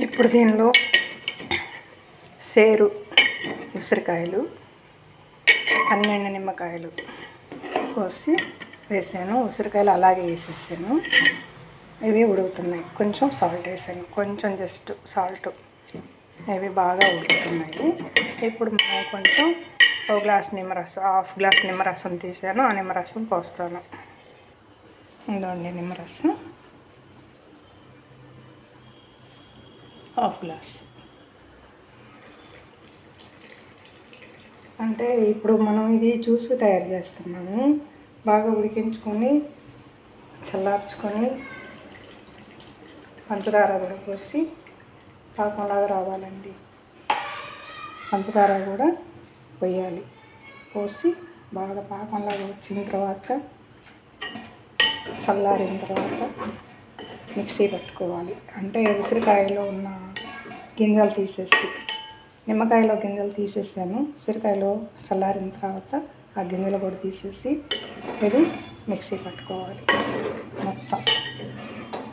ఇప్పుడు దీనిలో సేరు ఉసిరికాయలు 12 నిమ్మకాయలు కోసి వేసాను. ఉసిరికాయలు అలాగే వేసేసాను. ఇవి ఉడుకుతున్నాయి. కొంచెం సాల్ట్ వేసాను, కొంచెం జస్ట్ సాల్ట్. ఇవి బాగా ఉడుకుతున్నాయి. ఇప్పుడు మనం కొంచెం ఒక గ్లాస్ నిమ్మరసం, హాఫ్ గ్లాస్ నిమ్మరసం తీసాను. ఆ నిమ్మరసం పోస్తాను. ఇదండి నిమ్మరసం, హాఫ్ గ్లాస్. అంటే ఇప్పుడు మనం ఇది జ్యూస్ తయారు చేస్తున్నాము. బాగా ఉడికించుకొని చల్లార్చుకొని పంచదార కూడా పోసి పాకంలాగా రావాలండి. పంచదార కూడా పోయాలి. పోసి బాగా పాకంలాగా వచ్చిన తర్వాత చల్లారిన తర్వాత మిక్సీ పట్టుకోవాలి. అంటే ఉసిరికాయలో ఉన్న గింజలు తీసేసి, నిమ్మకాయలో గింజలు తీసేసాను. ఉసిరికాయలో చల్లారిన తర్వాత ఆ గింజలు కూడా తీసేసి ఇది మిక్సీ పట్టుకోవాలి. మొత్తం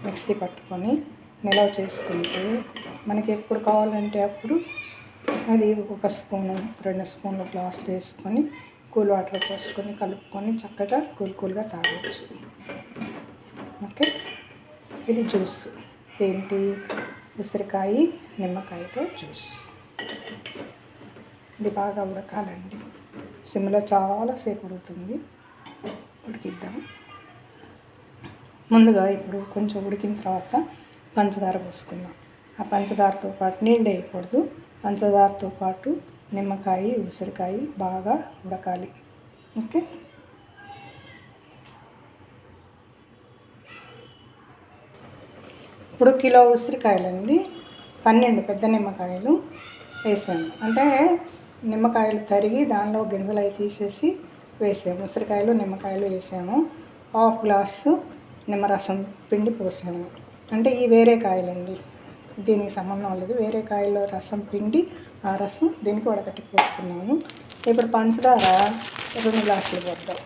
మిక్సీ పట్టుకొని నిల్వ చేసుకుంటే మనకి ఎప్పుడు కావాలంటే అప్పుడు అది 1 స్పూను 2 స్పూన్లు గ్లాసులు వేసుకొని కూల్ వాటర్ పోసుకొని కలుపుకొని చక్కగా కూల్గా తాగొచ్చు. ఓకే, ఇది జ్యూస్. ఏంటి? ఉసిరికాయ నిమ్మకాయతో జ్యూస్. ఇది బాగా ఉడకాలండి. సిమ్లో చాలాసేపు ఉడుకుతుంది. ఉడికిద్దాం. ముందుగా ఇప్పుడు కొంచెం ఉడికిన తర్వాత పంచదార పోసుకుందాం. ఆ పంచదారతో పాటు నీళ్ళు వేయకూడదు. పంచదారతో పాటు నిమ్మకాయ, ఉసిరికాయ బాగా ఉడకాలి. ఓకే, ఇప్పుడు కిలో ఉసిరికాయలండి 12 పెద్ద నిమ్మకాయలు వేసాము. అంటే నిమ్మకాయలు తరిగి దానిలో గింజలు అవి తీసేసి వేసాము. ఉసిరికాయలు నిమ్మకాయలు వేసాము. హాఫ్ గ్లాసు నిమ్మరసం పిండి పోసాము. అంటే ఈ వేరే కాయలండి, దీనికి సంబంధం లేదు. వేరే కాయల్లో రసం పిండి ఆ రసం దీనికి వడకట్టి పోసుకున్నాము. ఇప్పుడు పంచదార 2 గ్లాసులు పోద్దాం.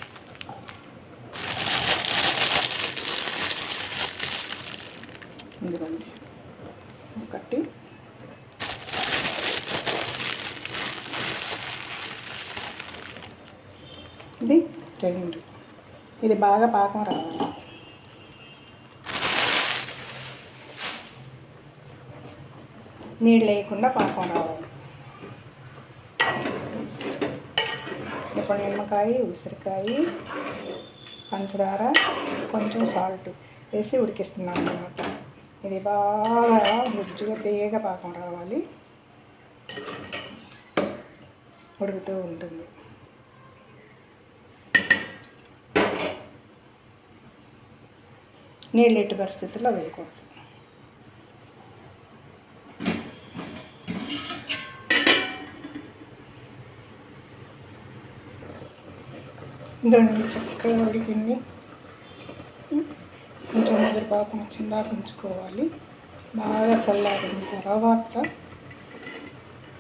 ఇదిగోండి, 1, ఇది 2. ఇది బాగా పాకం రావాలి. నీళ్ళు వేయకుండా పాకం రావాలి. ఇప్పుడు నిమ్మకాయ, ఉసిరికాయ, పంచదార, కొంచెం సాల్ట్ వేసి ఉడికిస్తున్నాను అన్నమాట. ఇది బాగా గుజ్జుగా తీయగా పాకం రావాలి. ఉడుకుతూ ఉంటుంది. నీళ్ళు ఎట్టి పరిస్థితుల్లో వేయకూడదు. ఇదండి, చక్కగా ఉడికింది. కొంచెం ముద్ర పాకం వచ్చిందాక ఉంచుకోవాలి. బాగా చల్లారిన తర్వాత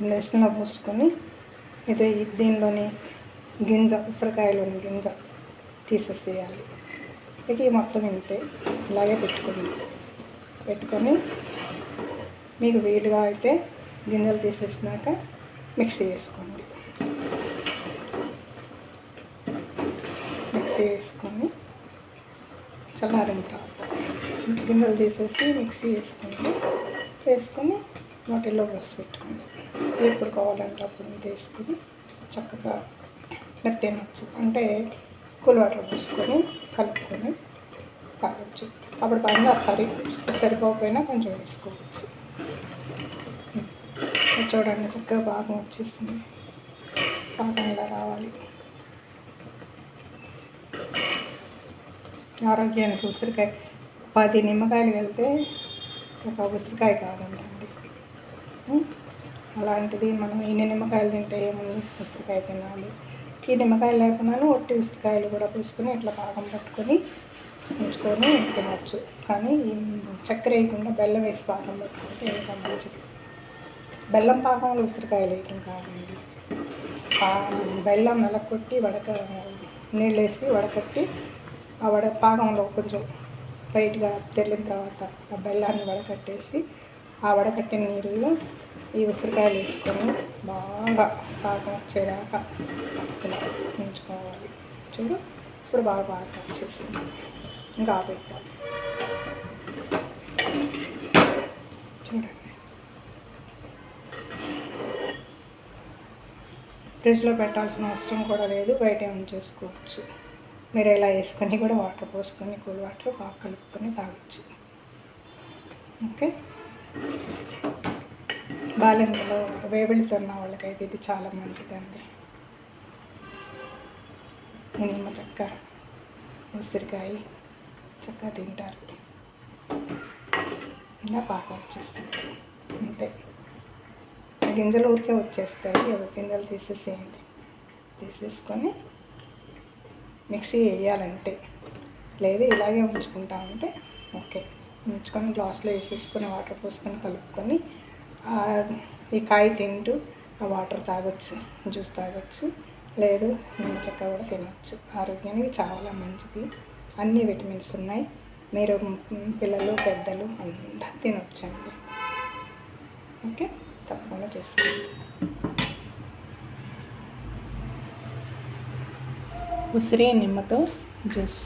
లెస్లో పోసుకొని ఇది దీనిలోని గింజ, ఉసిరికాయలోని గింజ తీసేసేయాలి. ఇక మొత్తం ఇంతే, ఇలాగే పెట్టుకొని మీకు వీలుగా అయితే గింజలు తీసేసినాక మిక్సీ వేసుకోండి. మిక్సీ వేసుకొని చల్లారిన తర్వాత గింజలు తీసేసి మిక్సీ వేసుకొని వాటిల్లో పోసి పెట్టుకోండి. ఎప్పుడు కావాలంటే అప్పుడు తీసుకొని చక్కగా తినచ్చు. అంటే కూల్ వాటర్ పోసుకొని కలుపుకొని తాగొచ్చు. అప్పుడు పైన సరిపోకపోయినా కొంచెం వేసుకోవచ్చు. చూడండి, చక్కగా పాకం వచ్చేసింది. పాకం ఇలా రావాలి. ఆరోగ్యానికి ఉసిరికాయ 10 నిమ్మకాయలు వెళ్తే ఒక ఉసిరికాయ కాదండి. అలాంటిది మనం ఇన్ని నిమ్మకాయలు తింటే ఏముంది, ఉసిరికాయ తినాలి. ఈ నిమ్మకాయలు లేకున్నాను ఒట్టి ఉసిరికాయలు కూడా పూసుకొని ఇట్లా పాకం పట్టుకొని ఉంచుకొని తినచ్చు. కానీ చక్కెర వేయకుండా బెల్లం వేసి పాకం పట్టుకుంటే ఇంకా మంచిది. బెల్లం పాకంలో ఉసిరికాయలు వేయటం కాదండి. బెల్లం నలకొట్టి నీళ్ళు వేసి వడకట్టి ఆ పాకంలో కొంచెం లైట్గా తెల్లిన తర్వాత ఆ బెల్లాన్ని వడకట్టేసి ఆ వడకట్టిన నీళ్ళలో ఈ ఉసిరికాయలు వేసుకొని బాగా పాకం వచ్చేదాకా ఇలా ఉంచుకోవాలి. చూడు ఇప్పుడు బాగా పాకం వచ్చేసింది. ఇంకా ఆపేద్దాం. చూడండి, ఫ్రిడ్జ్లో పెట్టాల్సిన అవసరం కూడా లేదు, బయటే ఉంచేసుకోవచ్చు. మీరు ఇలా వేసుకొని కూడా వాటర్ పోసుకొని కూల్ వాటర్ బాగా కలుపుకొని తాగొచ్చు. ఓకే, బాలింతలో వేబిళితున్న వాళ్ళకైతే ఇది చాలా మంచిదండి. నిమ్మ చెక్క, ఉసిరికాయ చక్కగా తింటారు. ఇలా పాకం వచ్చేస్తుంది అంతే. గింజలు ఊరికే వచ్చేస్తాయి, గింజలు తీసేసేయండి. తీసేసుకొని మిక్సీ వేయాలంటే, లేదు ఇలాగే ఉంచుకుంటామంటే ఓకే. ఉంచుకొని గ్లాస్లో వేసేసుకొని వాటర్ పోసుకొని కలుపుకొని ఈ కాయ తింటూ ఆ వాటర్ తాగొచ్చు, జ్యూస్ తాగొచ్చు. లేదు నిమ్మ చెక్క కూడా తినవచ్చు. ఆరోగ్యానికి చాలా మంచిది, అన్ని విటమిన్స్ ఉన్నాయి. మీరు పిల్లలు పెద్దలు అందరూ తినొచ్చండి. ఓకే, తప్పకుండా చేసుకోండి. ఉసిరి నిమ్మతో జ్యూస్.